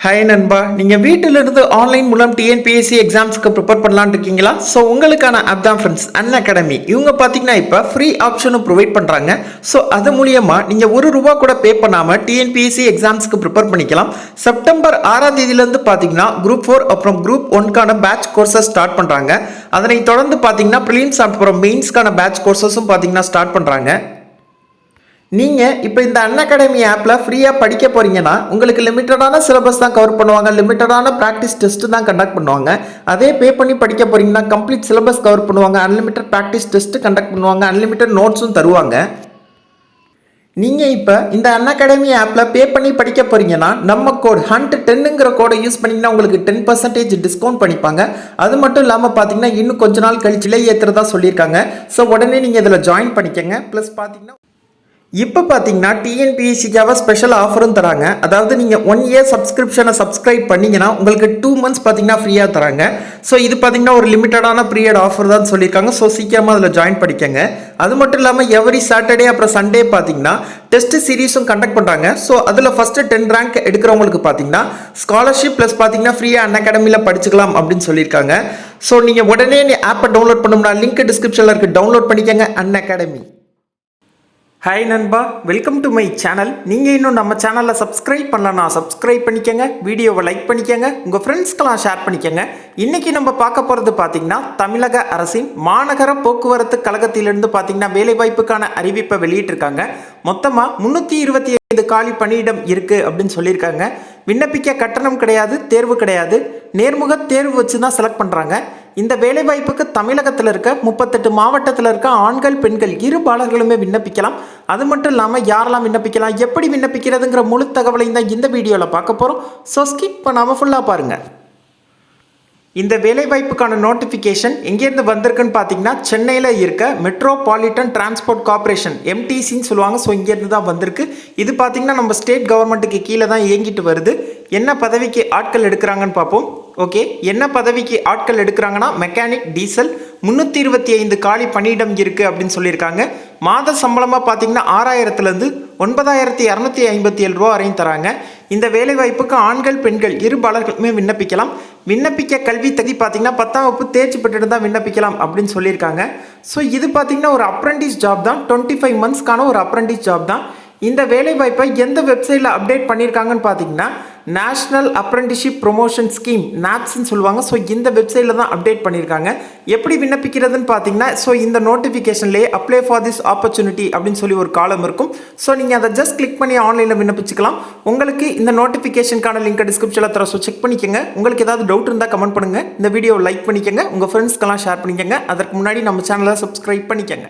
Hi நண்பா, நீங்கள் வீட்டிலிருந்து ஆன்லைன் மூலம் டிஎன்பிஎஸ்சி எக்ஸாம்ஸ்க்கு ப்ரிப்பேர் பண்ணலான்னு இருக்கீங்களா? ஸோ உங்களுக்கான ஆப் தான் ஃப்ரெண்ட்ஸ் அன்அகாடமி. இவங்க பார்த்தீங்கன்னா இப்போ ஃப்ரீ ஆப்ஷனும் ப்ரொவைட் பண்ணுறாங்க. ஸோ அது மூலியமாக நீங்கள் ₹1 கூட பே பண்ணாமல் டிஎன்பிஎஸ்சி எக்ஸாம்ஸ்க்கு ப்ரிப்பேர் பண்ணிக்கலாம். செப்டம்பர் 6ஆம் தேதியிலேருந்து பார்த்தீங்கன்னா குரூப் 4 அப்புறம் குரூப் 1க்கான பேட்ச் கோர்சஸ் ஸ்டார்ட் பண்ணுறாங்க. அதனை தொடர்ந்து பார்த்தீங்கன்னா ப்ரிலிம்ஸ் அப்புறம் மெயின்ஸ்க்கான பேட்ச் கோர்சஸும் பார்த்தீங்கன்னா ஸ்டார்ட் பண்ணுறாங்க. நீங்கள் இப்போ இந்த அன்அகாடமி ஆப்பில் ஃப்ரீயாக படிக்க போகிறீங்கன்னா உங்களுக்கு லிமிட்டடான சிலபஸ் தான் கவர் பண்ணுவாங்க, லிமிட்டடான ப்ராக்டிஸ் டெஸ்ட்டு தான் கண்டக்ட் பண்ணுவாங்க. அதே பே பண்ணி படிக்க போகிறீங்கன்னா கம்ப்ளீட் சிலபஸ் கவர் பண்ணுவாங்க, அன்லிமிட்டட் ப்ராக்டிஸ் டெஸ்ட்டு கண்டக்ட் பண்ணுவாங்க, அன்லிமிட்டட் நோட்ஸும் தருவாங்க. நீங்கள் இப்போ இந்த அன்அகாடமி ஆப்பில் பே பண்ணி படிக்க போகிறீங்கன்னா நம்ம கோட் HUNT10ங்கிற கோடை யூஸ் பண்ணிங்கன்னா உங்களுக்கு 10% டிஸ்கவுண்ட் பண்ணிப்பாங்க. அது மட்டும் இல்லாமல் பார்த்தீங்கன்னா இன்னும் கொஞ்ச நாள் கழிச்சு விலை ஏற்றுறதா சொல்லியிருக்காங்க. ஸோ உடனே நீங்கள் இதில் ஜாயின் பண்ணிக்கங்க. ப்ளஸ் பார்த்தீங்கன்னா இப்போ பார்த்தீங்கன்னா டிஎன்பிஎஸ்சிக்காக ஸ்பெஷல் ஆஃபரும் தராங்க. அதாவது நீங்கள் 1 இயர் சப்ஸ்கிரிப்ஷனை சப்ஸ்கிரைப் பண்ணிங்கன்னா உங்களுக்கு 2 மந்த்ஸ் பார்த்தீங்கன்னா ஃப்ரீயாக தராங்க. ஸோ இது பார்த்தீங்கன்னா ஒரு லிமிட்டடான பீரியட் ஆஃபர் தான் சொல்லியிருக்காங்க. ஸோ சீக்கிரமாக அதில் ஜாயின் பண்ணிக்கங்க. அது மட்டும் இல்லாமல் எவ்ரி சாட்டர்டே அப்புறம் சண்டே பார்த்தீங்கன்னா டெஸ்ட் சீரீஸும் கண்டக்ட் பண்ணுறாங்க. ஸோ அதில் ஃபஸ்ட்டு 10 ரேங்க் எடுக்கிறவங்களுக்கு பார்த்தீங்கன்னா ஸ்காலர்ஷிப் ப்ளஸ் பார்த்தீங்கன்னா ஃப்ரீயாக அன்அகாடமியில் படிச்சுக்கலாம் அப்படின்னு சொல்லியிருக்காங்க. ஸோ நீங்கள் உடனே ஆப்பை டவுன்லோட் பண்ணணும்னா லிங்க் டிஸ்கிரிப்ஷனில் இருக்குது, டவுன்லோட் பண்ணிக்கங்க அன்அகாடமி. ஹாய் நண்பா, வெல்கம் டு மை சேனல். நீங்கள் இன்னும் நம்ம சேனலில் சப்ஸ்கிரைப் பண்ணலன்னா சப்ஸ்கிரைப் பண்ணிக்கங்க, வீடியோவை லைக் பண்ணிக்கங்க, உங்கள் ஃப்ரெண்ட்ஸ்க்கெல்லாம் ஷேர் பண்ணிக்கங்க. இன்றைக்கி நம்ம பார்க்க போகிறது பார்த்திங்கன்னா தமிழக அரசின் மாநகர போக்குவரத்து கழகத்திலிருந்து பார்த்திங்கன்னா வேலைவாய்ப்புக்கான அறிவிப்பை வெளியிட்டிருக்காங்க. மொத்தமாக 325 காலி பணியிடம் இருக்குது அப்படின்னு சொல்லியிருக்காங்க. விண்ணப்பிக்க கட்டணம் கிடையாது, தேர்வு கிடையாது, நேர்முக தேர்வு வச்சு தான் செலக்ட் பண்ணுறாங்க. இந்த வேலைவாய்ப்புக்கு தமிழகத்தில் இருக்க 38 மாவட்டத்தில் இருக்க ஆண்கள் பெண்கள் இருபாலர்களுமே விண்ணப்பிக்கலாம். அது மட்டும் இல்லாமல் யாரெல்லாம் விண்ணப்பிக்கலாம், எப்படி விண்ணப்பிக்கிறதுங்கிற முழு தகவலையும் தான் இந்த வீடியோவில் பார்க்க போகிறோம். ஸோ ஸ்கிப் பண்ணாமல் ஃபுல்லாக பாருங்கள். இந்த வேலைவாய்ப்புக்கான நோட்டிஃபிகேஷன் எங்கேருந்து வந்திருக்குன்னு பார்த்தீங்கன்னா சென்னையில் இருக்க மெட்ரோபாலிட்டன் டிரான்ஸ்போர்ட் கார்பரேஷன் MTCன்னு சொல்லுவாங்க. ஸோ இங்கேருந்து தான் வந்திருக்கு. இது பார்த்தீங்கன்னா நம்ம ஸ்டேட் கவர்மெண்ட்டுக்கு கீழே தான் இயங்கிட்டு வருது. என்ன பதவிக்கு ஆட்கள் எடுக்கிறாங்கன்னு பார்ப்போம். ஓகே, என்ன பதவிக்கு ஆட்கள் எடுக்கிறாங்கன்னா மெக்கானிக் டீசல் 325 காலி பணியிடம் இருக்குது அப்படின்னு சொல்லியிருக்காங்க. மாத சம்பளமாக பார்த்தீங்கன்னா 6000லேருந்து 9257 ரூபா வரையும் தராங்க. இந்த வேலைவாய்ப்புக்கு ஆண்கள் பெண்கள் இருபாலர்களுமே விண்ணப்பிக்கலாம். விண்ணப்பிக்க கல்வி தகுதி பார்த்தீங்கன்னா 10ஆம் வகுப்பு தேர்ச்சி பெற்றுட்டு தான் விண்ணப்பிக்கலாம் அப்படின்னு சொல்லியிருக்காங்க. ஸோ இது பார்த்தீங்கன்னா ஒரு அப்ரெண்டிஸ் ஜாப் தான், 25 மந்த்ஸ்க்கான ஒரு அப்ரெண்டிஸ் ஜாப் தான். இந்த வேலைவாய்ப்பை எந்த வெப்சைட்டில் அப்டேட் பண்ணியிருக்காங்கன்னு பார்த்தீங்கன்னா நேஷ்னல் அப்ரெண்டிஸ்ஷிப் ப்ரொமோஷன் ஸ்கீம் NAPSன்னு சொல்லுவாங்க. ஸோ இந்த வெப்சைட்டில் தான் அப்டேட் பண்ணியிருக்காங்க. எப்படி விண்ணப்பிக்கிறதுன்னு பார்த்தீங்கன்னா ஸோ இந்த நோட்டிஃபிகேஷன்லேயே அப்ளை ஃபார் திஸ் ஆப்பர்ச்சுனிட்டி அப்படின்னு சொல்லி ஒரு காலம் இருக்கும். ஸோ நீங்கள் அதை ஜஸ்ட் கிளிக் பண்ணி ஆன்லைனில் விண்ணப்பிச்சுக்கலாம். உங்களுக்கு இந்த நோட்டிஃபிகேஷனுக்கான லிங்க் டிஸ்கிரிப்ஷனில் தர. ஸோ செக் பண்ணிக்கோங்க. உங்களுக்கு ஏதாவது டவுட் இருந்தால் கமெண்ட் பண்ணுங்கள். இந்த வீடியோவை லைக் பண்ணிக்கோங்க, உங்கள் ஃப்ரெண்ட்ஸ்க்கெல்லாம் ஷேர் பண்ணிக்கோங்க. அதற்கு முன்னாடி நம்ம சேனலை சப்ஸ்கிரைப் பண்ணிக்கோங்க.